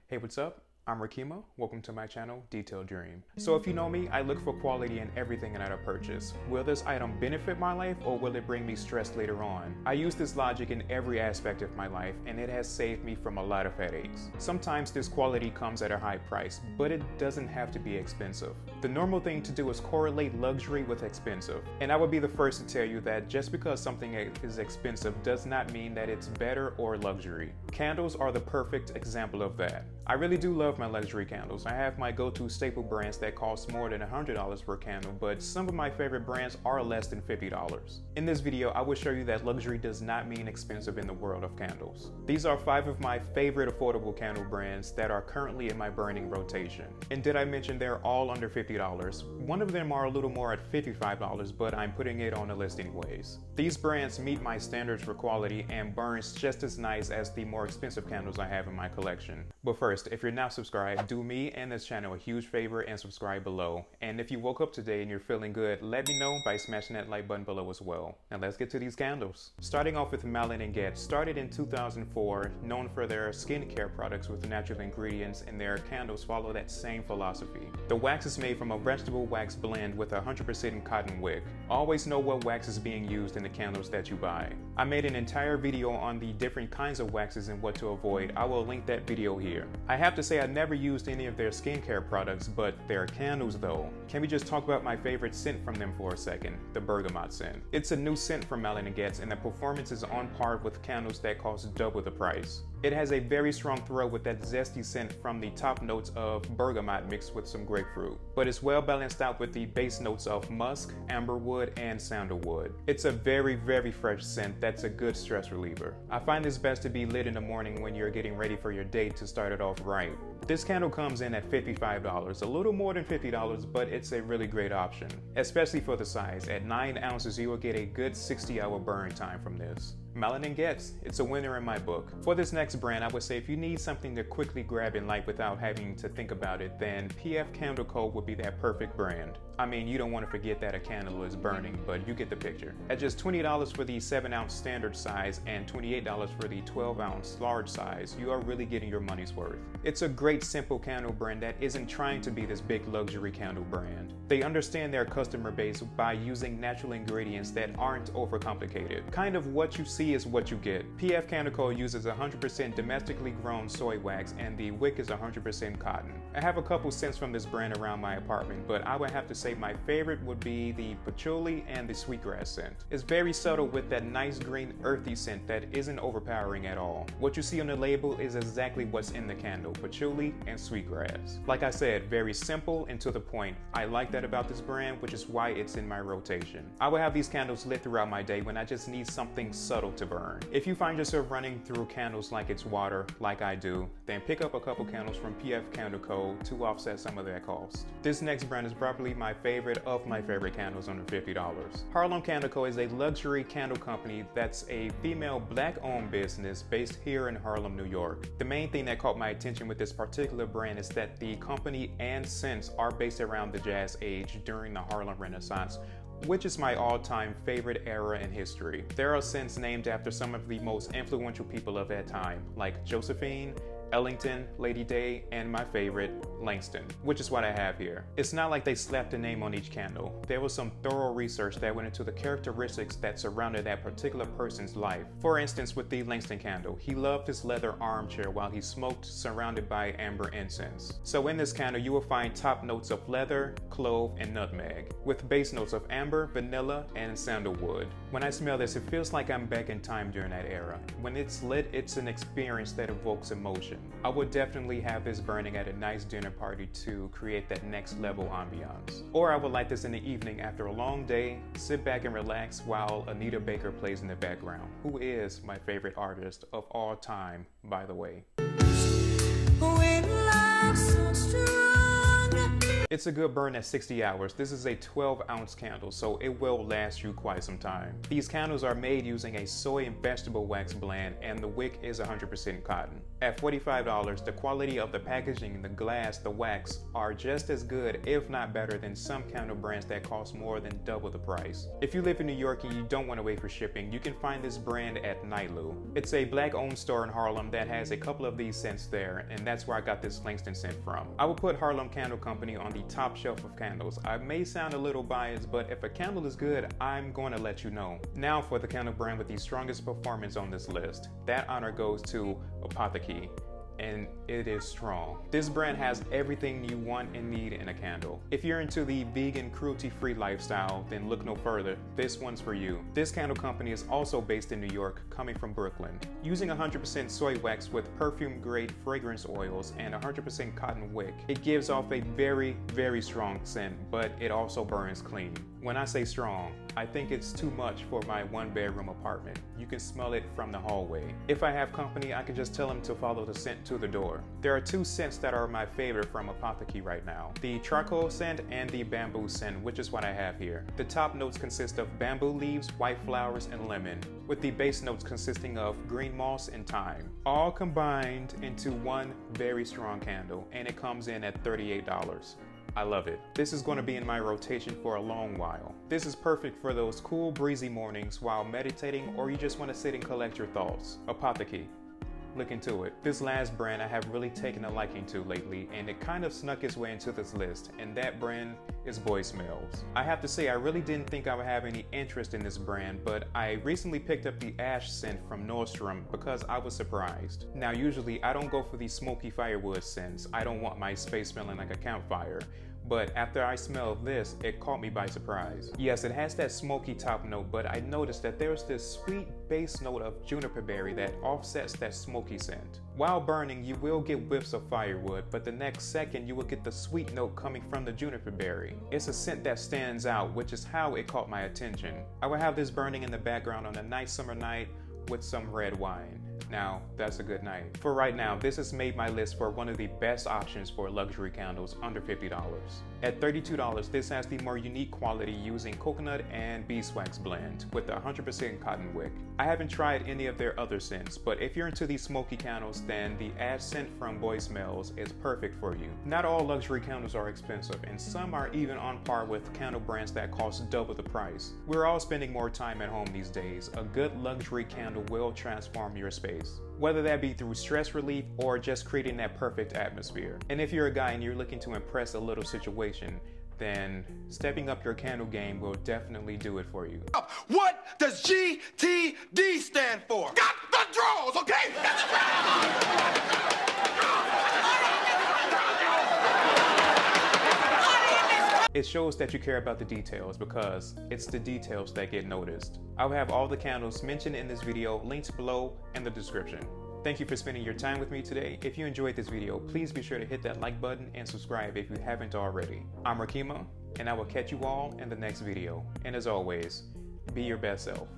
Hey, what's up? I'm Rekeema. Welcome to my channel, detaileddream. So if you know me, I look for quality in everything that I purchase. Will this item benefit my life or will it bring me stress later on? I use this logic in every aspect of my life and it has saved me from a lot of headaches. Sometimes this quality comes at a high price, but it doesn't have to be expensive. The normal thing to do is correlate luxury with expensive. And I would be the first to tell you that just because something is expensive does not mean that it's better or luxury. Candles are the perfect example of that. I really do love my luxury candles. I have my go-to staple brands that cost more than $100 per candle, but some of my favorite brands are less than $50. In this video, I will show you that luxury does not mean expensive in the world of candles. These are 5 of my favorite affordable candle brands that are currently in my burning rotation. And did I mention they're all under $50? One of them are a little more at $55, but I'm putting it on the list anyways. These brands meet my standards for quality and burns just as nice as the more expensive candles I have in my collection. But first, if you're not subscribed, do me and this channel a huge favor and subscribe below. And if you woke up today and you're feeling good, let me know by smashing that like button below as well. Now let's get to these candles. Starting off with Melon started in 2004, known for their skincare products with natural ingredients, and their candles follow that same philosophy. The wax is made from a vegetable wax blend with 100% cotton wick. Always know what wax is being used in the candles that you buy. I made an entire video on the different kinds of waxes and what to avoid. I will link that video here. I have to say I never used any of their skincare products, but their candles though. Can we just talk about my favorite scent from them for a second? The bergamot scent. It's a new scent from Melon and the performance is on par with candles that cost double the price. It has a very strong throw with that zesty scent from the top notes of bergamot mixed with some grapefruit, but it's well balanced out with the base notes of musk, amberwood, and sandalwood. It's a very fresh scent that's a good stress reliever. I find this best to be lit in the morning when you're getting ready for your day to start it off right. This candle comes in at $55, a little more than $50, but it's a really great option, especially for the size. At 9 ounces, you will get a good 60-hour burn time from this. Melon & it's a winner in my book. For this next brand, I would say if you need something to quickly grab and light without having to think about it, then PF Candle Co. would be that perfect brand. I mean, you don't want to forget that a candle is burning, but you get the picture. At just $20 for the 7-ounce standard size and $28 for the 12-ounce large size, you are really getting your money's worth. It's a great simple candle brand that isn't trying to be this big luxury candle brand. They understand their customer base by using natural ingredients that aren't overcomplicated. Kind of what you see is what you get. PF Candle Co. uses 100% domestically grown soy wax and the wick is 100% cotton. I have a couple scents from this brand around my apartment, but I would have to say my favorite would be the patchouli and the sweetgrass scent. It's very subtle with that nice green earthy scent that isn't overpowering at all. What you see on the label is exactly what's in the candle, patchouli and sweetgrass. Like I said, very simple and to the point. I like that about this brand, which is why it's in my rotation. I will have these candles lit throughout my day when I just need something subtle to burn. If you find yourself running through candles like it's water, like I do, then pick up a couple candles from PF Candle Co. to offset some of that cost. This next brand is probably my favorite of my favorite candles under $50. Harlem Candle Co. is a luxury candle company that's a female black-owned business based here in Harlem, New York. The main thing that caught my attention with this particular brand is that the company and scents are based around the Jazz age during the Harlem Renaissance, which is my all-time favorite era in history. There are scents named after some of the most influential people of that time, like Josephine, Ellington, Lady Day, and my favorite, Langston, which is what I have here. It's not like they slapped a name on each candle. There was some thorough research that went into the characteristics that surrounded that particular person's life. For instance, with the Langston candle, he loved his leather armchair while he smoked surrounded by amber incense. So in this candle, you will find top notes of leather, clove, and nutmeg, with base notes of amber, vanilla, and sandalwood. When I smell this, it feels like I'm back in time during that era. When it's lit, it's an experience that evokes emotion. I would definitely have this burning at a nice dinner party to create that next level ambiance. Or I would light this in the evening after a long day, sit back and relax while Anita Baker plays in the background, who is my favorite artist of all time, by the way. When love's so strong. It's a good burn at 60 hours. This is a 12-ounce candle, so it will last you quite some time. These candles are made using a soy and vegetable wax blend, and the wick is 100% cotton. At $45, the quality of the packaging, the glass, the wax are just as good, if not better, than some candle brands that cost more than double the price. If you live in New York and you don't want to wait for shipping, you can find this brand at Nightlu. It's a black-owned store in Harlem that has a couple of these scents there, and that's where I got this Langston scent from. I would put Harlem Candle Company on the top shelf of candles. I may sound a little biased, but if a candle is good, I'm going to let you know. Now for the candle brand with the strongest performance on this list. That honor goes to Apotheke, and it is strong. This brand has everything you want and need in a candle. If you're into the vegan, cruelty-free lifestyle, then look no further. This one's for you. This candle company is also based in New York, coming from Brooklyn. Using 100% soy wax with perfume-grade fragrance oils and 100% cotton wick, it gives off a very, very strong scent, but it also burns clean. When I say strong, I think it's too much for my one-bedroom apartment. You can smell it from the hallway. If I have company, I can just tell them to follow the scent to the door. There are two scents that are my favorite from Apotheke right now. The charcoal scent and the bamboo scent, which is what I have here. The top notes consist of bamboo leaves, white flowers, and lemon, with the base notes consisting of green moss and thyme, all combined into one very strong candle, and it comes in at $38. I love it. This is going to be in my rotation for a long while. This is perfect for those cool, breezy mornings while meditating, or you just want to sit and collect your thoughts. Apotheke. Look into it. This last brand I have really taken a liking to lately, and it kind of snuck its way into this list, and that brand is Boy Smells. I have to say, I really didn't think I would have any interest in this brand, but I recently picked up the ash scent from Nordstrom because I was surprised. Now, usually I don't go for these smoky firewood scents. I don't want my space smelling like a campfire. But after I smelled this, it caught me by surprise. Yes, it has that smoky top note, but I noticed that there's this sweet base note of juniper berry that offsets that smoky scent. While burning, you will get whiffs of firewood, but the next second you will get the sweet note coming from the juniper berry. It's a scent that stands out, which is how it caught my attention. I will have this burning in the background on a nice summer night with some red wine. Now, that's a good night. For right now, this has made my list for one of the best options for luxury candles under $50. At $32, this has the more unique quality using coconut and beeswax blend with the 100% cotton wick. I haven't tried any of their other scents, but if you're into these smoky candles, then the ash scent from Boy Smells is perfect for you. Not all luxury candles are expensive, and some are even on par with candle brands that cost double the price. We're all spending more time at home these days. A good luxury candle will transform your space, whether that be through stress relief or just creating that perfect atmosphere. And if you're a guy and you're looking to impress a little situation, then stepping up your candle game will definitely do it for you. What does GTD stand for? Got the draws, okay? Got the draws! It shows that you care about the details because it's the details that get noticed. I'll have all the candles mentioned in this video linked below in the description. Thank you for spending your time with me today. If you enjoyed this video, please be sure to hit that like button and subscribe if you haven't already. I'm Rekeema, and I will catch you all in the next video. And as always, be your best self.